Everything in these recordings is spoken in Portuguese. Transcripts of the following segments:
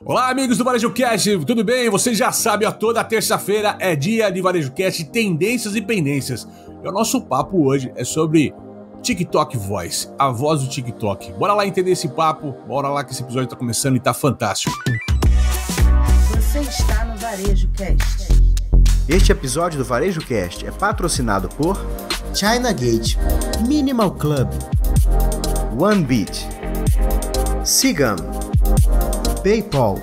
Olá, amigos do Varejo Cast, tudo bem? Vocês já sabem, toda terça-feira é dia de Varejo Cast, tendências e pendências. E o nosso papo hoje é sobre TikTok Voice, a voz do TikTok. Bora lá entender esse papo, bora lá que esse episódio tá começando e tá fantástico. Você está no Varejo Cast. Este episódio do Varejo Cast é patrocinado por China Gate, Minimal Club, OneBeat, Sigam, PayPal.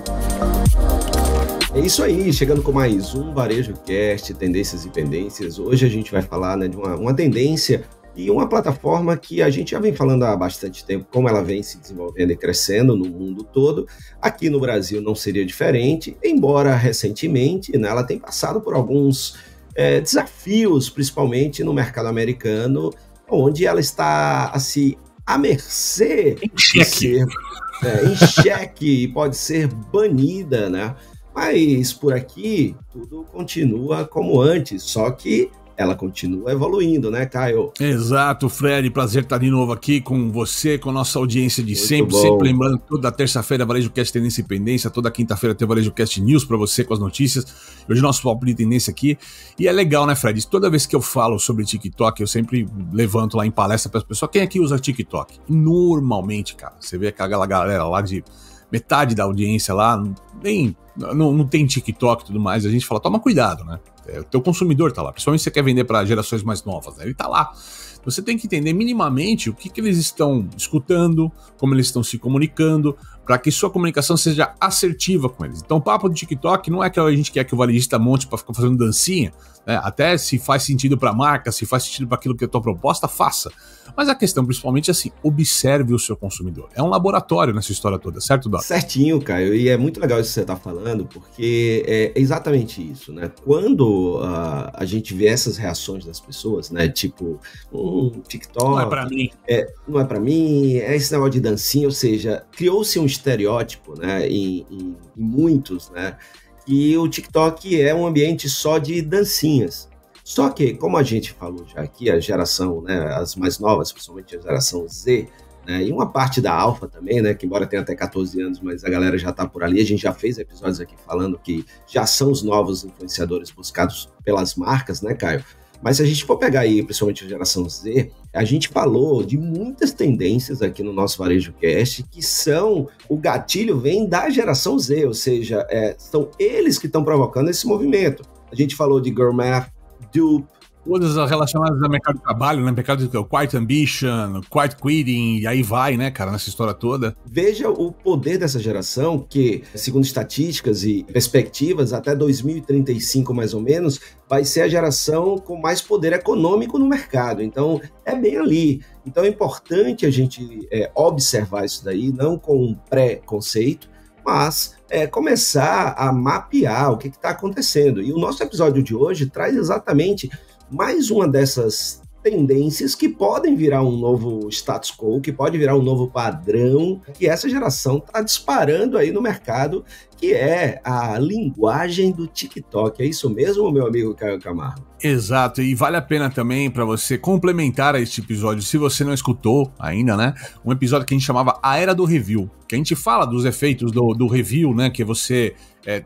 É isso aí, chegando com mais um Varejo Cast, Tendências e Pendências. Hoje a gente vai falar de uma tendência e uma plataforma que a gente já vem falando há bastante tempo, como ela vem se desenvolvendo e crescendo no mundo todo. Aqui no Brasil não seria diferente, embora recentemente ela tenha passado por alguns desafios, principalmente no mercado americano, onde ela está assim, à mercê de ser em xeque e pode ser banida, né? Mas por aqui tudo continua como antes, só que ela continua evoluindo, né, Caio? Exato, Fred, prazer estar de novo aqui com você, com a nossa audiência de sempre, bom. sempre lembrando, toda terça-feira Varejo Cast Tendência e Pendência, toda quinta-feira tem Varejo Cast News pra você com as notícias. Hoje nosso papo de tendência aqui, e é legal, né, Fred? Toda vez que eu falo sobre TikTok, eu sempre levanto lá em palestra para as pessoas, quem aqui usa TikTok? Normalmente, cara, você vê aquela galera lá de metade da audiência lá, não tem TikTok e tudo mais, a gente fala, toma cuidado, né? O teu consumidor tá lá, principalmente se você quer vender para gerações mais novas, né? Ele tá lá. Você tem que entender minimamente o que eles estão escutando, como eles estão se comunicando, para que sua comunicação seja assertiva com eles. Então o papo do TikTok não é que a gente quer que o varejista monte para ficar fazendo dancinha, né? Até se faz sentido para a marca, se faz sentido para aquilo que é a tua proposta, faça. Mas a questão principalmente é assim, observe o seu consumidor. É um laboratório nessa história toda, certo, Doc? Certinho, Caio, e é muito legal isso que você está falando, porque é exatamente isso, né? Quando a gente vê essas reações das pessoas, né? Tipo, TikTok... Não é pra mim. Não é pra mim, é esse negócio de dancinha, ou seja, criou-se um estereótipo, né? Em muitos, né? Que o TikTok é um ambiente só de dancinhas. Só que, como a gente falou já aqui, a geração, né, as mais novas, principalmente a geração Z, né, e uma parte da Alpha também, né, que embora tenha até 14 anos, mas a galera já tá por ali, a gente já fez episódios aqui falando que já são os novos influenciadores buscados pelas marcas, né, Caio? Mas se a gente for pegar aí, principalmente a geração Z, a gente falou de muitas tendências aqui no nosso Varejo Cast, que o gatilho vem da geração Z, ou seja, são eles que estão provocando esse movimento. A gente falou de Girl Math, Dupe, todas as relacionadas ao mercado de trabalho, né? Mercado de Quiet Ambition, Quiet Quitting, e aí vai, né, cara, nessa história toda. Veja o poder dessa geração que, segundo estatísticas e perspectivas, até 2035 mais ou menos, vai ser a geração com mais poder econômico no mercado. Então, é bem ali. Então, é importante a gente observar isso daí, não com um pré-conceito, mas começar a mapear o que está acontecendo. E o nosso episódio de hoje traz exatamente mais uma dessas tendências que podem virar um novo status quo, que pode virar um novo padrão, que essa geração está disparando aí no mercado, que é a linguagem do TikTok. É isso mesmo, meu amigo Caio Camargo? Exato, e vale a pena também para você complementar a este episódio, se você não escutou ainda, né, um episódio que a gente chamava A Era do Review, que a gente fala dos efeitos do review, né, que você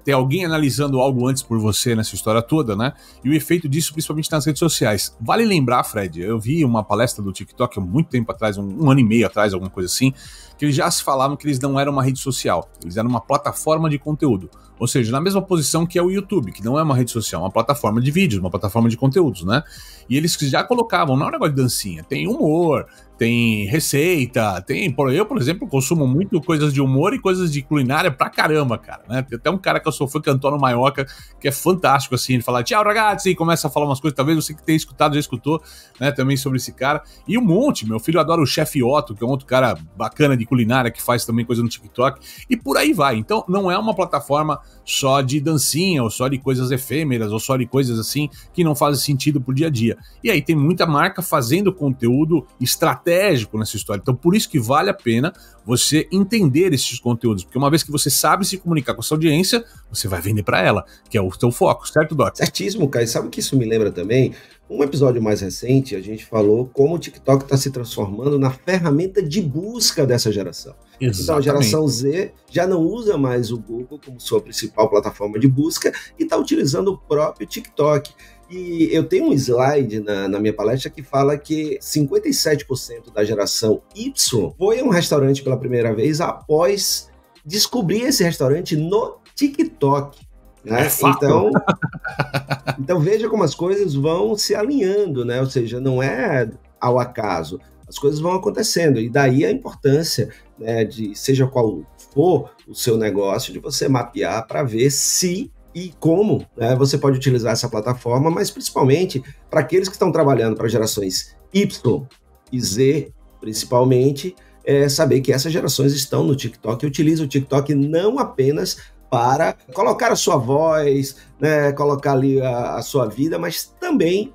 ter alguém analisando algo antes por você nessa história toda, né, e o efeito disso principalmente nas redes sociais. Vale lembrar, Fred, eu vi uma palestra do TikTok há muito tempo atrás, um ano e meio atrás, alguma coisa assim, que eles já se falavam que eles não eram uma rede social, eles eram uma plataforma de conteúdo. Ou seja, na mesma posição que é o YouTube, que não é uma rede social, é uma plataforma de vídeos, uma plataforma de conteúdos, né? E eles já colocavam, não é um negócio de dancinha, tem humor, tem receita, eu, por exemplo, consumo muito coisas de humor e coisas de culinária pra caramba, cara, né? Tem até um cara que eu sou fã, que é Antônio Maioca, que é fantástico, assim, ele fala, tchau, ragazzi, e começa a falar umas coisas, talvez você que tenha escutado, já escutou, né, também sobre esse cara. E um monte, meu filho adora o Chefe Otto, que é um outro cara bacana de culinária, que faz também coisa no TikTok, e por aí vai. Então, não é uma plataforma só de dancinha, ou só de coisas efêmeras, ou só de coisas assim, que não fazem sentido pro dia a dia. E aí tem muita marca fazendo conteúdo estratégico nessa história. Então, por isso que vale a pena você entender esses conteúdos, porque uma vez que você sabe se comunicar com a sua audiência, você vai vender para ela, que é o teu foco, certo, Doc? Certíssimo, Caio. Sabe o que isso me lembra também? Um episódio mais recente, a gente falou como o TikTok está se transformando na ferramenta de busca dessa geração. Exatamente. Então a geração Z já não usa mais o Google como sua principal plataforma de busca e está utilizando o próprio TikTok. E eu tenho um slide na minha palestra que fala que 57% da geração Y foi a um restaurante pela primeira vez após descobrir esse restaurante no TikTok. Né? Então veja como as coisas vão se alinhando, né? Ou seja, não é ao acaso, as coisas vão acontecendo, e daí a importância, né, de seja qual for o seu negócio, de você mapear para ver se e como, né, você pode utilizar essa plataforma, mas principalmente para aqueles que estão trabalhando para gerações Y e Z, principalmente, saber que essas gerações estão no TikTok e utilizam o TikTok não apenas para colocar a sua voz, né, colocar ali a sua vida, mas também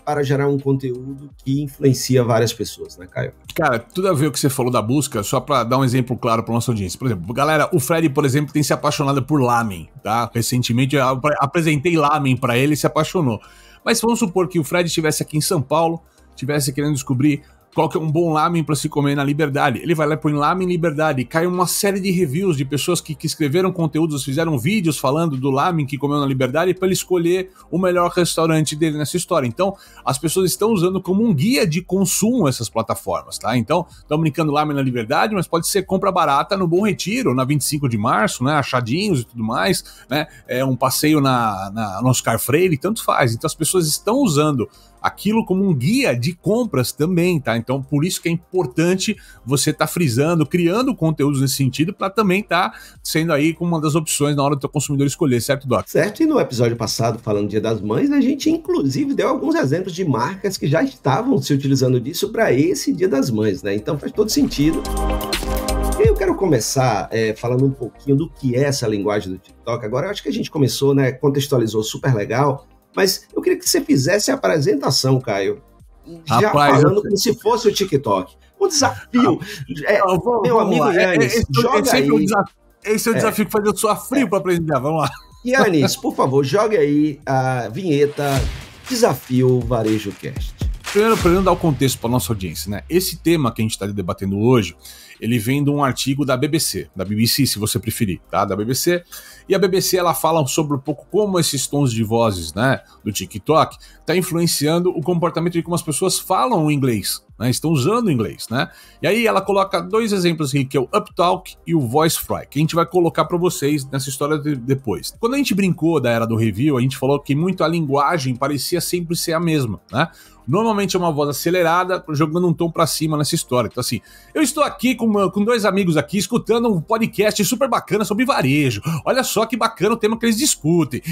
para gerar um conteúdo que influencia várias pessoas, né, Caio? Cara, tudo a ver o que você falou da busca, só para dar um exemplo claro para nossa audiência. Por exemplo, galera, o Fred, por exemplo, tem se apaixonado por lamen, tá? Recentemente eu apresentei lamen para ele e se apaixonou. Mas vamos supor que o Fred estivesse aqui em São Paulo, estivesse querendo descobrir qual que é um bom lamen para se comer na Liberdade. Ele vai lá e põe lamen Liberdade, cai uma série de reviews de pessoas que escreveram conteúdos, fizeram vídeos falando do lamen que comeu na Liberdade para ele escolher o melhor restaurante dele nessa história. Então, as pessoas estão usando como um guia de consumo essas plataformas, tá? Então, estão brincando lamen na Liberdade, mas pode ser compra barata no Bom Retiro, na 25 de março, né? Achadinhos e tudo mais, né? Um passeio no Oscar Freire, tanto faz. Então, as pessoas estão usando aquilo como um guia de compras também, tá? Então, por isso que é importante você estar frisando, criando conteúdos nesse sentido, para também estar sendo aí como uma das opções na hora do teu consumidor escolher, certo, Doc? Certo, e no episódio passado, falando do Dia das Mães, a gente inclusive deu alguns exemplos de marcas que já estavam se utilizando disso para esse Dia das Mães, né? Então faz todo sentido. Eu quero começar falando um pouquinho do que é essa linguagem do TikTok. Agora, eu acho que a gente começou, né, contextualizou super legal, mas eu queria que você fizesse a apresentação, Caio, já falando como se fosse o TikTok. O desafio, meu amigo Yannis, joga aí. Esse é o desafio que faz eu suar frio para apresentar, vamos lá. Yannis, por favor, joga aí a vinheta Desafio Varejo Cast. Primeiro dar o contexto para nossa audiência, né? Esse tema que a gente está debatendo hoje, ele vem de um artigo da BBC, se você preferir, tá? Da BBC. E a BBC, ela fala sobre um pouco como esses tons de vozes, né, do TikTok, tá influenciando o comportamento de como as pessoas falam o inglês, né? Estão usando o inglês, né? E aí ela coloca dois exemplos aqui, que é o Uptalk e o VoiceFry, que a gente vai colocar para vocês nessa história depois. Quando a gente brincou da era do review, a gente falou que muito a linguagem parecia sempre ser a mesma, né? Normalmente é uma voz acelerada, jogando um tom pra cima nessa história. Então assim, eu estou aqui com dois amigos aqui, escutando um podcast super bacana sobre varejo. Olha só que bacana o tema que eles discutem.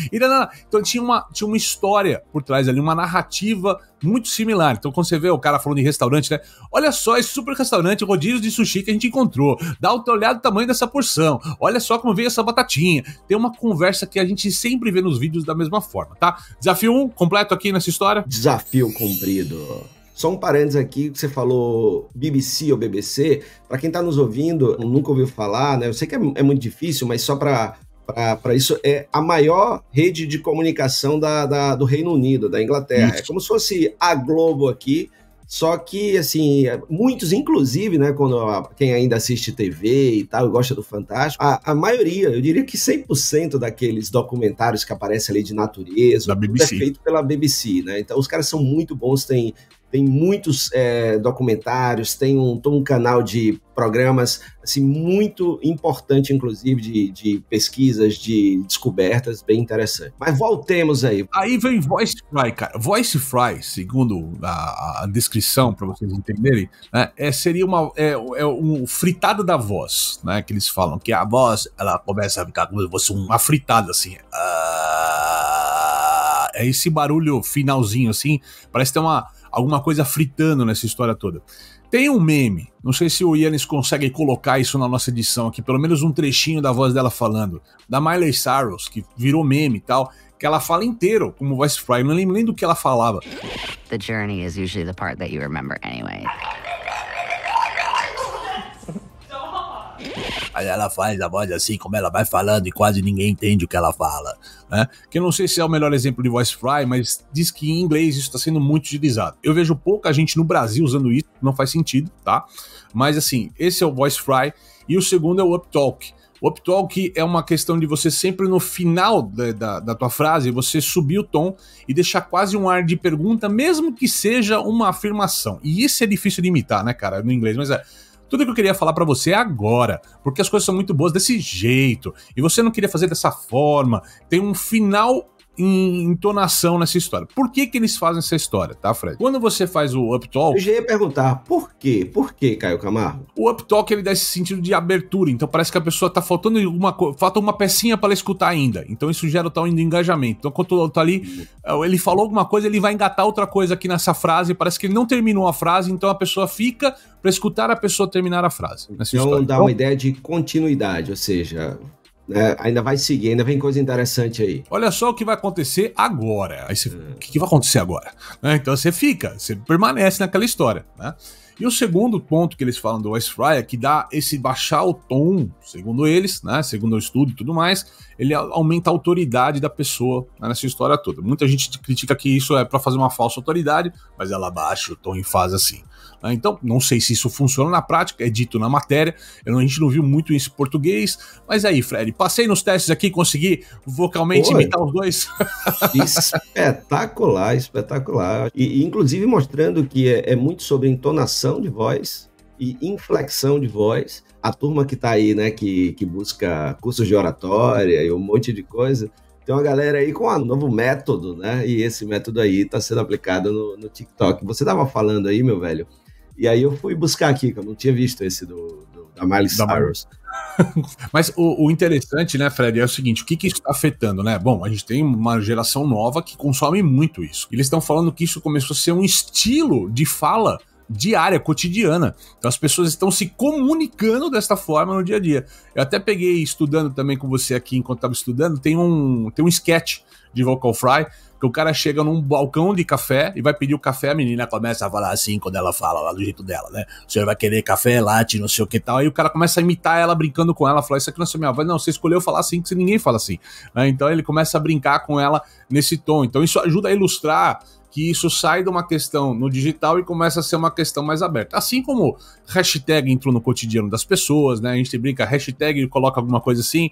Então tinha uma história por trás ali, uma narrativa muito similar. Então quando você vê o cara falando de restaurante, né? Olha só esse super restaurante, rodízio de sushi que a gente encontrou. Dá uma olhada no tamanho dessa porção. Olha só como veio essa batatinha. Tem uma conversa que a gente sempre vê nos vídeos da mesma forma, tá? Desafio 1, completo aqui nessa história. Desafio cumprido. Só um parênteses aqui, que você falou BBC ou BBC, para quem está nos ouvindo, nunca ouviu falar, né? Eu sei que é muito difícil, mas só para isso, é a maior rede de comunicação do Reino Unido, da Inglaterra. Isso. É como se fosse a Globo aqui, só que, assim, muitos, inclusive, né, quem ainda assiste TV e tal, gosta do Fantástico, a maioria, eu diria que 100% daqueles documentários que aparecem ali de natureza, é feito pela BBC, né? Então, os caras são muito bons, tem muitos documentários, tem um canal de programas assim, muito importante, inclusive, de pesquisas, de descobertas, bem interessante. Mas voltemos aí. Aí vem VoiceFry, cara. VoiceFry, segundo a descrição, para vocês entenderem, né, seria um fritado da voz, né, que eles falam, que a voz, ela começa a ficar como se fosse uma fritada, assim. É esse barulho finalzinho, assim, parece ter alguma coisa fritando nessa história toda. Tem um meme, não sei se o Yannis consegue colocar isso na nossa edição aqui, pelo menos um trechinho da voz dela falando, da Miley Cyrus, que virou meme e tal, que ela fala inteiro como VoiceFry, não lembro nem do que ela falava. The journey is usually the part that you remember anyway. Aí ela faz a voz assim, como ela vai falando e quase ninguém entende o que ela fala, né? Que eu não sei se é o melhor exemplo de voice fry, mas diz que em inglês isso está sendo muito utilizado. Eu vejo pouca gente no Brasil usando isso, não faz sentido, tá? Mas assim, esse é o voice fry e o segundo é o uptalk. O uptalk é uma questão de você sempre no final da tua frase, você subir o tom e deixar quase um ar de pergunta, mesmo que seja uma afirmação. E isso é difícil de imitar, né, cara, no inglês, mas tudo que eu queria falar pra você é agora, porque as coisas são muito boas desse jeito, e você não queria fazer dessa forma, tem um final em entonação nessa história. Por que eles fazem essa história, tá, Fred? Quando você faz o uptalk... Eu já ia perguntar, por quê? Por que, Caio Camargo? O uptalk, ele dá esse sentido de abertura, então parece que a pessoa tá faltando falta uma pecinha pra ela escutar ainda, então isso gera o tal de engajamento. Então quando tá ali, ele falou alguma coisa, ele vai engatar outra coisa aqui nessa frase, parece que ele não terminou a frase, então a pessoa fica pra escutar a pessoa terminar a frase. Então dá uma ideia de continuidade, ou seja... ainda vai seguir, ainda vem coisa interessante aí. Olha só o que vai acontecer agora. Aí você, o que vai acontecer agora? Então você permanece naquela história, né? E o segundo ponto que eles falam do voice fry é que dá esse baixar o tom, segundo eles, né? Segundo o estudo e tudo mais, ele aumenta a autoridade da pessoa, né, nessa história toda. Muita gente critica que isso é para fazer uma falsa autoridade, mas ela baixa o tom e faz assim. Então, não sei se isso funciona na prática, é dito na matéria, a gente não viu muito isso em português, mas aí, Fred, passei nos testes aqui, consegui vocalmente imitar os dois. Espetacular, espetacular. E inclusive mostrando que é muito sobre entonação de voz e inflexão de voz. A turma que tá aí, né, que busca cursos de oratória e um monte de coisa, tem uma galera aí com um novo método, né, e esse método aí tá sendo aplicado no TikTok. Você tava falando aí, meu velho, e aí eu fui buscar aqui, que eu não tinha visto esse da Miley Cyrus. Mas o interessante, né, Fred, é o seguinte, o que isso está afetando, né? Bom, a gente tem uma geração nova que consome muito isso. Eles estão falando que isso começou a ser um estilo de fala diária, cotidiana. Então as pessoas estão se comunicando desta forma no dia a dia. Eu até peguei, estudando também com você aqui, enquanto estava estudando, tem um sketch de Vocal Fry, que o cara chega num balcão de café e vai pedir o café, a menina começa a falar assim, quando ela fala lá do jeito dela, né? O senhor vai querer café, latte, não sei o que tal. Aí o cara começa a imitar ela, brincando com ela, fala, isso aqui não é minha voz. Não, você escolheu falar assim, que ninguém fala assim. Então ele começa a brincar com ela nesse tom. Então isso ajuda a ilustrar que isso sai de uma questão no digital e começa a ser uma questão mais aberta. Assim como hashtag entrou no cotidiano das pessoas, né? A gente brinca, hashtag e coloca alguma coisa assim,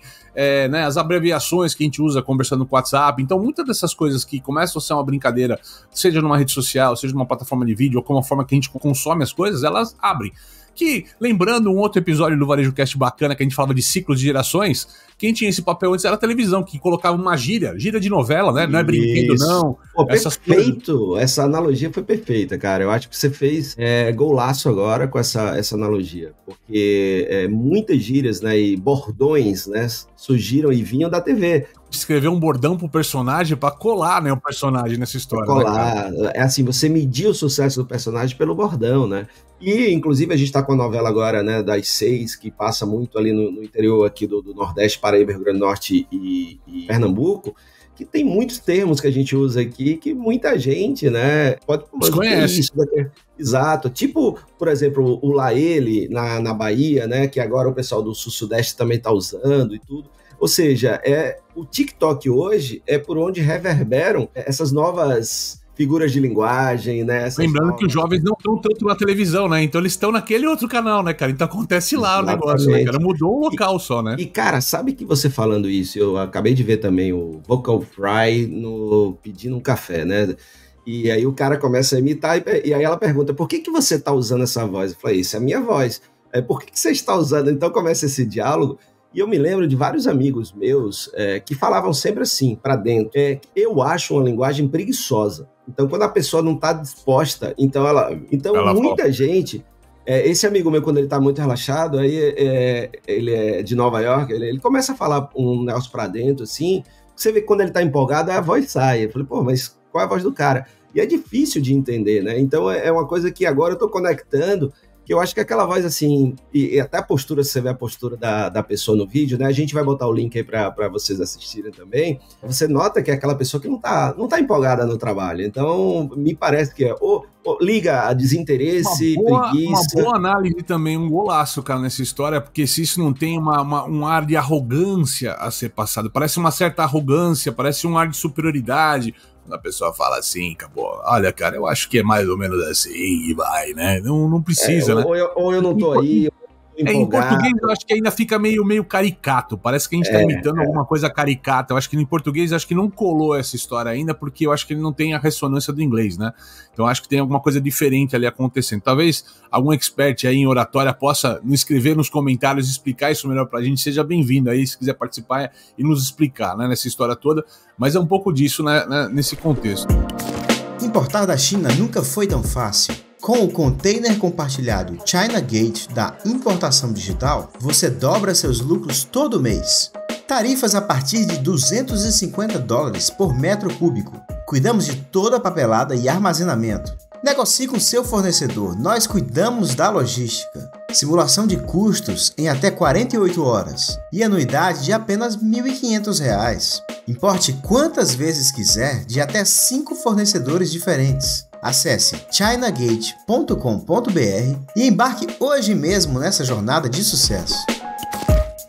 né? As abreviações que a gente usa conversando com o WhatsApp. Então, muitas dessas coisas que começam a ser uma brincadeira, seja numa rede social, seja numa plataforma de vídeo, ou como a forma que a gente consome as coisas, elas abrem. Que, lembrando um outro episódio do Varejo Cast bacana, que a gente falava de ciclos de gerações, quem tinha esse papel antes era a televisão, que colocava uma gíria de novela, né? Não é brinquedo, não. Pô, perfeito, essa analogia foi perfeita, cara. Eu acho que você fez golaço agora com essa analogia, porque muitas gírias, né, e bordões, né, surgiram e vinham da TV. Escrever um bordão pro personagem pra colar, né, o personagem nessa história. Colar, né, é assim, você medir o sucesso do personagem pelo bordão, né? E, inclusive, a gente tá com a novela agora, né, das 6, que passa muito ali no interior aqui do Nordeste, Paraíba, Rio Grande do Norte e Pernambuco, que tem muitos termos que a gente usa aqui que muita gente, né, pode desconhece. Isso daqui. Exato. Tipo, por exemplo, o lá ele na Bahia, né, que agora o pessoal do Sul-Sudeste também tá usando e tudo. Ou seja, o TikTok hoje é por onde reverberam essas novas figuras de linguagem, né? Lembrando que os jovens não estão tanto na televisão, né? Então eles estão naquele outro canal, né, cara? Então acontece lá. Exatamente. O negócio, né, cara? Mudou o local só, né? E, cara, sabe que você falando isso, eu acabei de ver também o Vocal Fry pedindo um café, né? E aí o cara começa a imitar e aí ela pergunta, por que você tá usando essa voz? Eu falei, isso é a minha voz. Por que você está usando? Então começa esse diálogo. E eu me lembro de vários amigos meus que falavam sempre assim, para dentro. Eu acho uma linguagem preguiçosa. Então, quando a pessoa não está disposta, então ela muita gente... esse amigo meu, quando ele está muito relaxado, aí ele é de Nova York, ele começa a falar um negócio para dentro, assim. Você vê que quando ele está empolgado, a voz sai. Eu falei, pô, mas qual é a voz do cara? E é difícil de entender, né? Então, é uma coisa que agora eu estou conectando. que eu acho que aquela voz assim, e até a postura, se você vê a postura da pessoa no vídeo, né? A gente vai botar o link aí para vocês assistirem também. Você nota que é aquela pessoa que não tá empolgada no trabalho. Então, me parece que liga a desinteresse, preguiça. Uma boa análise também, um golaço, cara, nessa história, porque se isso não tem um ar de arrogância a ser passado, parece uma certa arrogância, parece um ar de superioridade. A pessoa fala assim, acabou. Olha, cara, eu acho que é mais ou menos assim, e vai, né? Não precisa, né? Ou eu não tô aí. Em português eu acho que ainda fica meio caricato, parece que a gente tá imitando alguma coisa caricata. Eu acho que em português acho que não colou essa história ainda, porque eu acho que ele não tem a ressonância do inglês, né? Então acho que tem alguma coisa diferente ali acontecendo. Talvez algum expert aí em oratória possa nos escrever nos comentários, explicar isso melhor pra gente. Seja bem-vindo aí, se quiser participar e nos explicar, né, nessa história toda. Mas é um pouco disso, né, nesse contexto. Importar da China nunca foi tão fácil. Com o container compartilhado China Gate da importação digital, você dobra seus lucros todo mês. Tarifas a partir de $250 por metro cúbico. Cuidamos de toda a papelada e armazenamento. Negocie com seu fornecedor, nós cuidamos da logística. Simulação de custos em até 48 horas e anuidade de apenas R$ 1.500. Importe quantas vezes quiser de até 5 fornecedores diferentes. Acesse chinagate.com.br e embarque hoje mesmo nessa jornada de sucesso.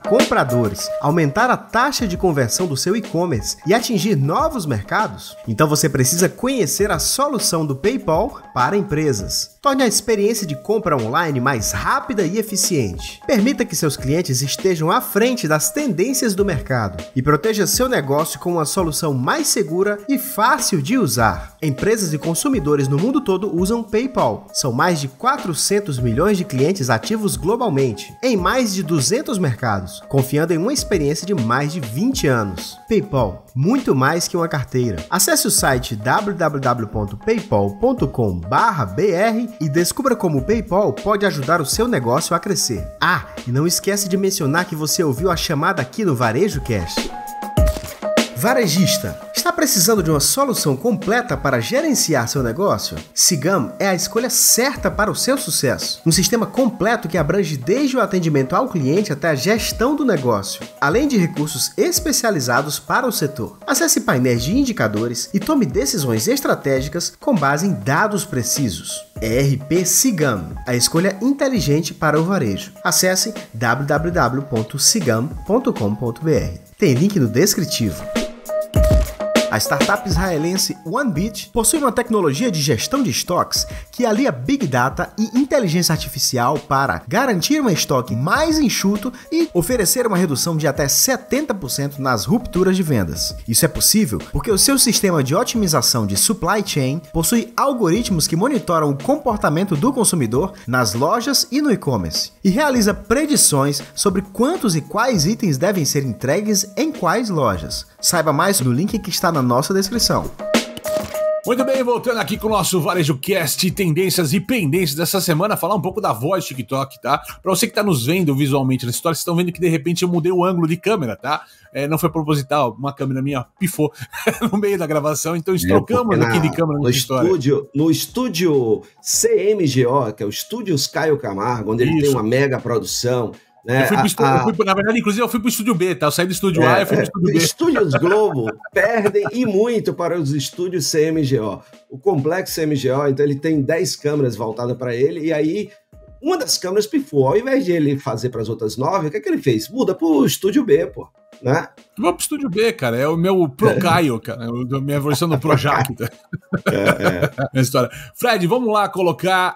Compradores, aumentar a taxa de conversão do seu e-commerce e atingir novos mercados? Então você precisa conhecer a solução do PayPal para empresas. Torne a experiência de compra online mais rápida e eficiente. Permita que seus clientes estejam à frente das tendências do mercado e proteja seu negócio com uma solução mais segura e fácil de usar. Empresas e consumidores no mundo todo usam PayPal. São mais de 400 milhões de clientes ativos globalmente, em mais de 200 mercados, confiando em uma experiência de mais de 20 anos. PayPal, muito mais que uma carteira. Acesse o site www.paypal.com/br e descubra como o PayPal pode ajudar o seu negócio a crescer. Ah, e não esquece de mencionar que você ouviu a chamada aqui no Varejo Cast. Varejista, está precisando de uma solução completa para gerenciar seu negócio? Cigam é a escolha certa para o seu sucesso. Um sistema completo que abrange desde o atendimento ao cliente até a gestão do negócio, além de recursos especializados para o setor. Acesse painéis de indicadores e tome decisões estratégicas com base em dados precisos. ERP Cigam, a escolha inteligente para o varejo. Acesse www.cigam.com.br. Tem link no descritivo. A startup israelense OneBit possui uma tecnologia de gestão de estoques que alia Big Data e inteligência artificial para garantir um estoque mais enxuto e oferecer uma redução de até 70% nas rupturas de vendas. Isso é possível porque o seu sistema de otimização de supply chain possui algoritmos que monitoram o comportamento do consumidor nas lojas e no e-commerce e realiza predições sobre quantos e quais itens devem ser entregues em quais lojas. Saiba mais no link que está na nossa descrição. Muito bem, voltando aqui com o nosso Varejo Cast, tendências e pendências dessa semana, falar um pouco da voz do TikTok, tá? Pra você que tá nos vendo visualmente nessa história, vocês estão vendo que de repente eu mudei o ângulo de câmera, tá? Não foi proposital, uma câmera minha pifou no meio da gravação, então trocamos aqui de câmera nessa história. No estúdio CMGO, que é o Estúdios Caio Camargo, onde ele tem uma mega produção. Né? Na verdade, inclusive, eu fui pro estúdio B, tá? Eu saí do estúdio A e fui pro estúdio B. Estúdios Globo perdem e muito para os estúdios CMGO. O complexo CMGO, então, ele tem 10 câmeras voltadas para ele, e aí uma das câmeras pifou. Ao invés de ele fazer para as outras 9, o que é que ele fez? Muda pro estúdio B, pô. Né? Vou pro estúdio B, cara. É o meu Procaio, cara. A minha versão do Projac. A história. Fred, vamos lá colocar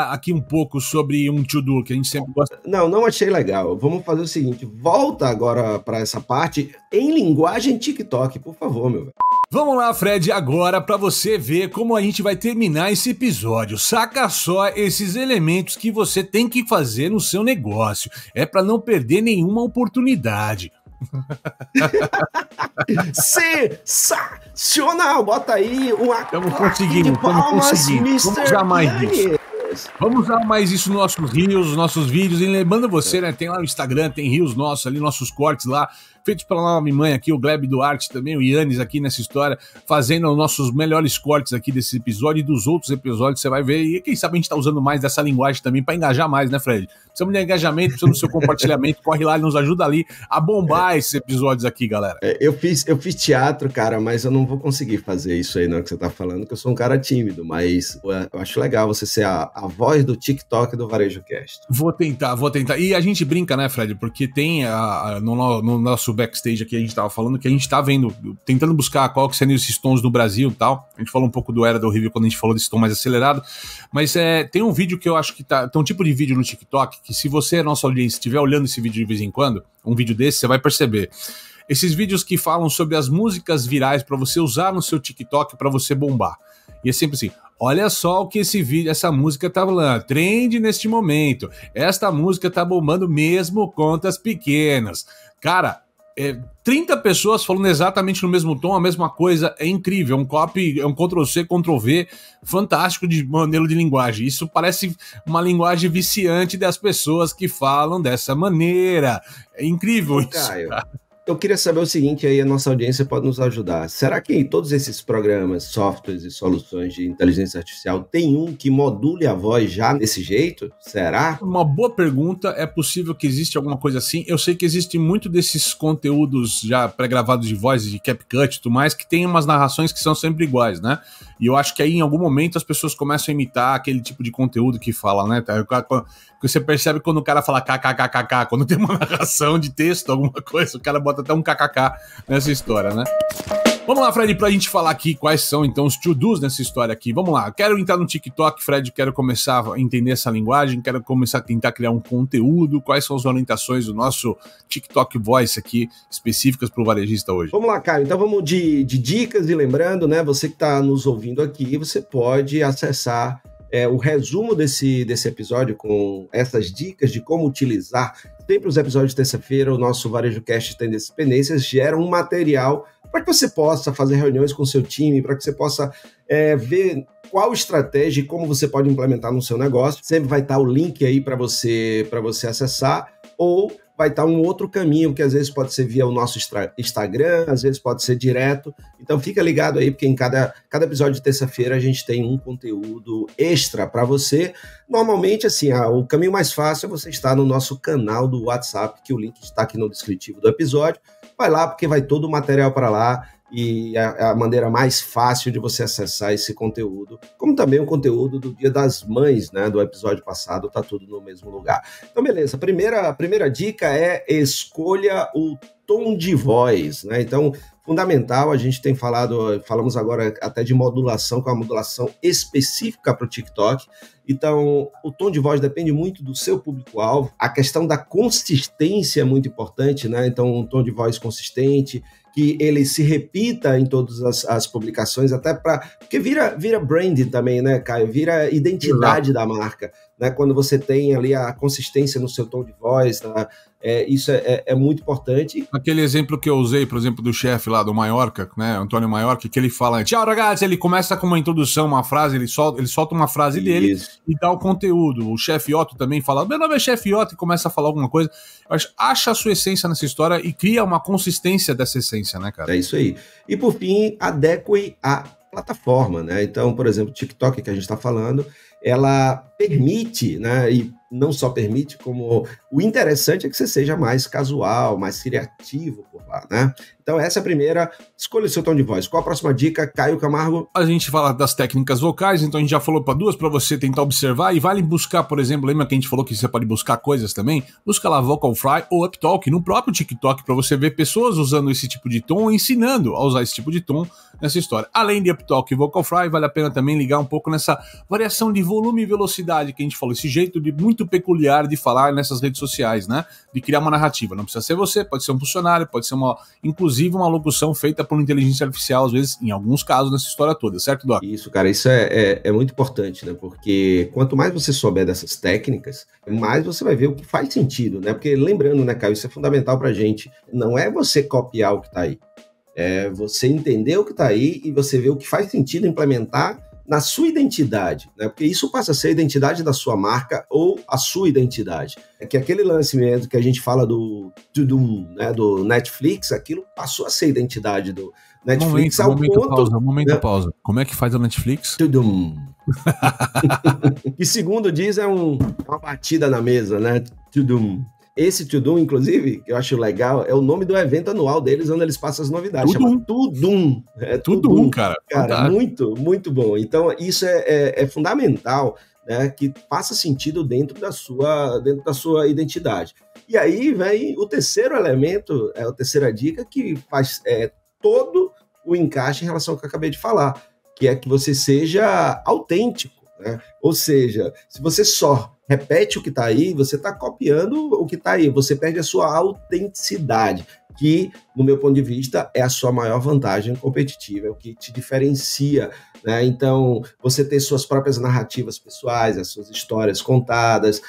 aqui um pouco sobre um to-do que a gente sempre gosta. Não achei legal. Vamos fazer o seguinte: volta agora para essa parte em linguagem TikTok, por favor, meu velho. Vamos lá, Fred, agora para você ver como a gente vai terminar esse episódio. Saca só esses elementos que você tem que fazer no seu negócio. É para não perder nenhuma oportunidade. Sensacional! Bota aí uma Estamos conseguindo. Vamos usar mais isso. Vamos usar mais isso nos nossos reels, nossos vídeos. E lembrando você, né? Tem lá no Instagram, tem reels nossos ali, nossos cortes lá. feitos pela nova mãe aqui, o Gleb Duarte também, o Yannis aqui nessa história, fazendo os nossos melhores cortes aqui desse episódio e dos outros episódios, você vai ver, e quem sabe a gente tá usando mais dessa linguagem também para engajar mais, né, Fred? Precisamos de engajamento, precisamos do seu compartilhamento, corre lá e nos ajuda ali a bombar esses episódios aqui, galera. Eu fiz teatro, cara, mas eu não vou conseguir fazer isso aí, não, que você tá falando, que eu sou um cara tímido, mas eu acho legal você ser a voz do TikTok do Varejo Cast. Vou tentar. E a gente brinca, né, Fred, porque tem no nosso backstage aqui, a gente tava falando que a gente tá vendo, tentando buscar qual que seriam esses tons no Brasil e tal. A gente falou um pouco do Era do Review quando a gente falou desse tom mais acelerado, mas tem um vídeo que eu acho que tem um tipo de vídeo no TikTok que se você, nossa audiência, estiver olhando esse vídeo de vez em quando, um vídeo desse, você vai perceber. Esses vídeos que falam sobre as músicas virais para você usar no seu TikTok para você bombar. E é sempre assim, olha só o que essa música tá falando, trend neste momento, esta música tá bombando mesmo contas pequenas. Cara, 30 pessoas falando exatamente no mesmo tom, a mesma coisa, é incrível, um copy, é um Ctrl-C, Ctrl-V, fantástico de modelo de linguagem. Isso parece uma linguagem viciante das pessoas que falam dessa maneira. É incrível isso, Caio, eu queria saber o seguinte, aí a nossa audiência pode nos ajudar. Será que em todos esses programas, softwares e soluções de inteligência artificial tem um que module a voz já desse jeito? Será? Uma boa pergunta, é possível que existe alguma coisa assim. Eu sei que existe muito desses conteúdos já pré-gravados de voz, de CapCut e tudo mais, que tem umas narrações que são sempre iguais, né? E eu acho que aí em algum momento as pessoas começam a imitar aquele tipo de conteúdo que fala, né? Você percebe quando o cara fala kkkk, quando tem uma narração de texto, alguma coisa, o cara bota até um kkk nessa história, né? Vamos lá, Fred, pra gente falar aqui quais são, então, os to-dos nessa história aqui. Vamos lá, quero entrar no TikTok, Fred, quero começar a entender essa linguagem, quero começar a tentar criar um conteúdo. Quais são as orientações do nosso TikTok Voice aqui, específicas pro varejista hoje? Vamos lá, Caio, então vamos de dicas, e lembrando, né, você que tá nos ouvindo aqui, você pode acessar o resumo desse episódio com essas dicas de como utilizar. Sempre os episódios de terça-feira, o nosso Varejo Cast Tendências e Pendências gera um material para que você possa fazer reuniões com o seu time, para que você possa ver qual estratégia e como você pode implementar no seu negócio. Sempre vai estar o link aí para você acessar, ou vai estar um outro caminho, que às vezes pode ser via o nosso Instagram, às vezes pode ser direto. Então fica ligado aí, porque em cada episódio de terça-feira a gente tem um conteúdo extra para você. Normalmente, assim, o caminho mais fácil é você estar no nosso canal do WhatsApp, que o link está aqui no descritivo do episódio. Vai lá, porque vai todo o material para lá, e é a maneira mais fácil de você acessar esse conteúdo, como também o conteúdo do Dia das Mães, né, do episódio passado, tá tudo no mesmo lugar. Então, beleza, a primeira dica é escolha o tom de voz, né? Então, fundamental, a gente tem falamos agora até de modulação, que é uma modulação específica para o TikTok. Então, o tom de voz depende muito do seu público-alvo. A questão da consistência é muito importante, né? Então, um tom de voz consistente, que ele se repita em todas as publicações, até porque vira branding também, né, Caio? Vira identidade da marca, né? Quando você tem ali a consistência no seu tom de voz, né? Isso é muito importante. Aquele exemplo que eu usei, por exemplo, do chefe lá do Maiorca, né, Antônio Maiorca, que ele fala, tchau, ragazzi, ele começa com uma introdução, uma frase, ele solta uma frase dele e dá o conteúdo. O chefe Otto também fala, meu nome é chefe Otto, e começa a falar alguma coisa. Acha a sua essência nessa história e cria uma consistência dessa essência, né, cara? É isso aí. E por fim, adeque a plataforma, né? Então, por exemplo, o TikTok que a gente está falando, ela permite, né? E não só permite, como o interessante é que você seja mais casual, mais criativo por lá, né? Então essa é a primeira, escolha o seu tom de voz. Qual a próxima dica, Caio Camargo? A gente fala das técnicas vocais, então a gente já falou para duas para você tentar observar, e vale buscar, por exemplo, lembra que a gente falou que você pode buscar coisas também? Busca lá Vocal Fry ou Uptalk no próprio TikTok para você ver pessoas usando esse tipo de tom, ensinando a usar esse tipo de tom nessa história. Além de Uptalk e Vocal Fry, vale a pena também ligar um pouco nessa variação de volume e velocidade que a gente falou, esse jeito muito peculiar de falar nessas redes sociais, né? De criar uma narrativa. Não precisa ser você, pode ser um funcionário, pode ser inclusive uma locução feita por inteligência artificial, às vezes, em alguns casos, nessa história toda, certo, Doc? Isso, cara, isso é muito importante, né? Porque quanto mais você souber dessas técnicas, mais você vai ver o que faz sentido, né? Porque lembrando, né, Caio, isso é fundamental pra gente. Não é você copiar o que tá aí. É você entender o que tá aí e você ver o que faz sentido implementar na sua identidade, né? Porque isso passa a ser a identidade da sua marca ou a sua identidade. É que aquele lance mesmo que a gente fala do Tudum, né, do Netflix, aquilo passou a ser a identidade do Netflix pausa. Como é que faz o Netflix? Tudum. Que segundo diz é uma batida na mesa, né? Tudum. Esse Tudum, inclusive, que eu acho legal, é o nome do evento anual deles, onde eles passam as novidades. Chama Tudum. Tudum, cara. Cara, muito, muito bom. Então, isso é fundamental, né? Que faça sentido dentro da sua identidade. E aí vem o terceiro elemento, a terceira dica, que faz todo o encaixe em relação ao que eu acabei de falar, que é que você seja autêntico, né? Ou seja, se você só repete o que está aí, você está copiando o que está aí, você perde a sua autenticidade, que, no meu ponto de vista, é a sua maior vantagem competitiva, é o que te diferencia, né? Então, você ter suas próprias narrativas pessoais, as suas histórias contadas,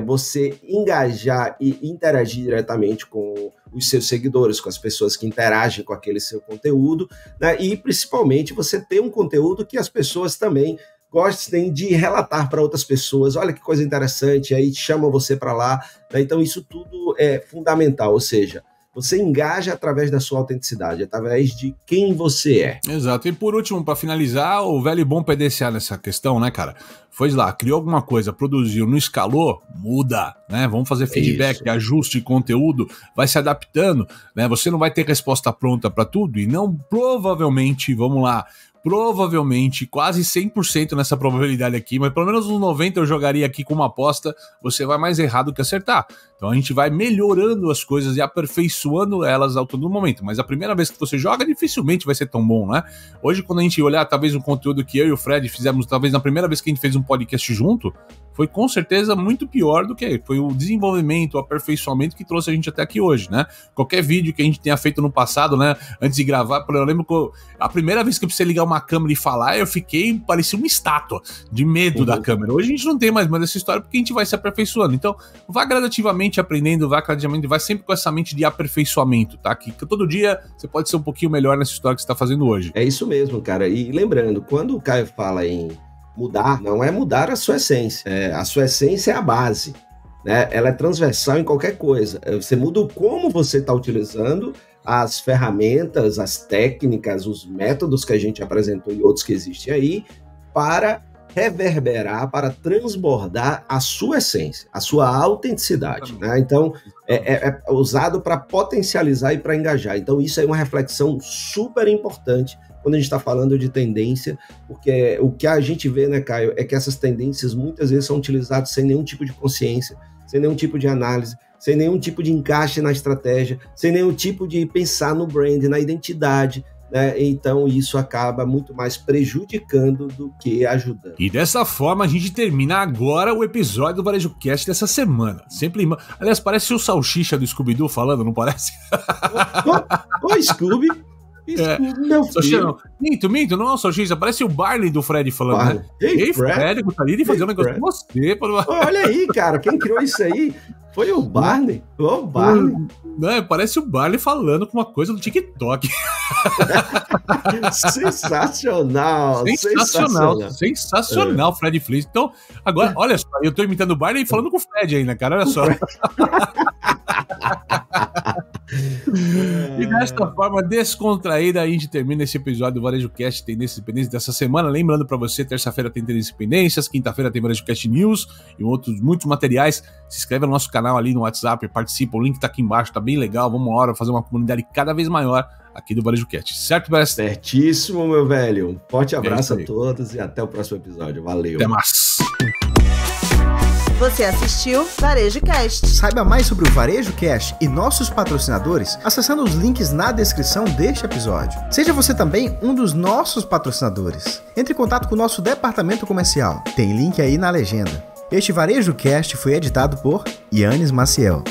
você engajar e interagir diretamente com os seus seguidores, com as pessoas que interagem com aquele seu conteúdo, né? E, principalmente, você ter um conteúdo que as pessoas também gostem de relatar para outras pessoas, olha que coisa interessante, aí chamam você para lá, né? Então isso tudo é fundamental, ou seja, você engaja através da sua autenticidade, através de quem você é. Exato, e por último, para finalizar, o velho e bom PDCA nessa questão, né, cara? Foi lá, criou alguma coisa, produziu, não escalou, muda, né? Vamos fazer feedback, ajuste de conteúdo, vai se adaptando, né? Você não vai ter resposta pronta para tudo e não, provavelmente, vamos lá, quase 100% nessa probabilidade aqui, mas pelo menos uns 90% eu jogaria aqui com uma aposta, você vai mais errado que acertar. Então a gente vai melhorando as coisas e aperfeiçoando elas ao todo momento, mas a primeira vez que você joga dificilmente vai ser tão bom, né? Hoje quando a gente olhar talvez o conteúdo que eu e o Fred fizemos, talvez na primeira vez que a gente fez um podcast junto, foi com certeza muito pior do que foi o desenvolvimento, o aperfeiçoamento que trouxe a gente até aqui hoje, né? Qualquer vídeo que a gente tenha feito no passado, né, antes de gravar, eu lembro que a primeira vez que eu precisei ligar uma câmera e falar, eu parecia uma estátua de medo da câmera. Hoje a gente não tem mais essa história porque a gente vai se aperfeiçoando. Então, vá gradativamente aprendendo, vai sempre com essa mente de aperfeiçoamento, tá? Que todo dia você pode ser um pouquinho melhor nessa história que você está fazendo hoje. É isso mesmo, cara. E lembrando, quando o Caio fala em mudar, não é mudar a sua essência. A sua essência é a base, né? Ela é transversal em qualquer coisa. Você muda o como você está utilizando as ferramentas, as técnicas, os métodos que a gente apresentou e outros que existem aí para reverberar, para transbordar a sua essência, a sua autenticidade, né? Então, é usado para potencializar e para engajar. Então, isso é uma reflexão super importante quando a gente está falando de tendência, porque o que a gente vê, né, Caio, é que essas tendências muitas vezes são utilizadas sem nenhum tipo de consciência, sem nenhum tipo de análise, sem nenhum tipo de encaixe na estratégia, sem nenhum tipo de pensar no brand, na identidade, né? Então isso acaba muito mais prejudicando do que ajudando. E dessa forma a gente termina agora o episódio do Varejo Cast dessa semana. Sempre, aliás, parece o Salsicha do Scooby-Doo falando, não parece? Ô, Scooby! Meu filho. Minto, não é o Salsicha, parece o Barney do Fred falando, né? Ei, Fred, eu gostaria de fazer um negócio com você. Olha aí, cara, quem criou isso aí foi o Barney. O Barney. Não, parece o Barney falando com uma coisa do TikTok. Sensacional, Fred Flintstone. Então, agora, olha só, eu tô imitando o Barney e falando com o Fred ainda, cara, olha só. E desta forma descontraída a gente termina esse episódio do Varejo Cast Tendências e Independências dessa semana. Lembrando pra você, terça-feira tem Tendências e Independências, quinta-feira tem Varejo Cast News e muitos materiais. Se inscreve no nosso canal ali no WhatsApp, participa, o link tá aqui embaixo, tá bem legal. Vamos embora fazer uma comunidade cada vez maior aqui do Varejo Cast, certo, Best? Certíssimo, meu velho. Um forte abraço a todos e até o próximo episódio. Valeu. Até mais. Você assistiu Varejo Cast. Saiba mais sobre o Varejo Cast e nossos patrocinadores acessando os links na descrição deste episódio. Seja você também um dos nossos patrocinadores. Entre em contato com o nosso departamento comercial. Tem link aí na legenda. Este Varejo Cast foi editado por Yannis Maciel.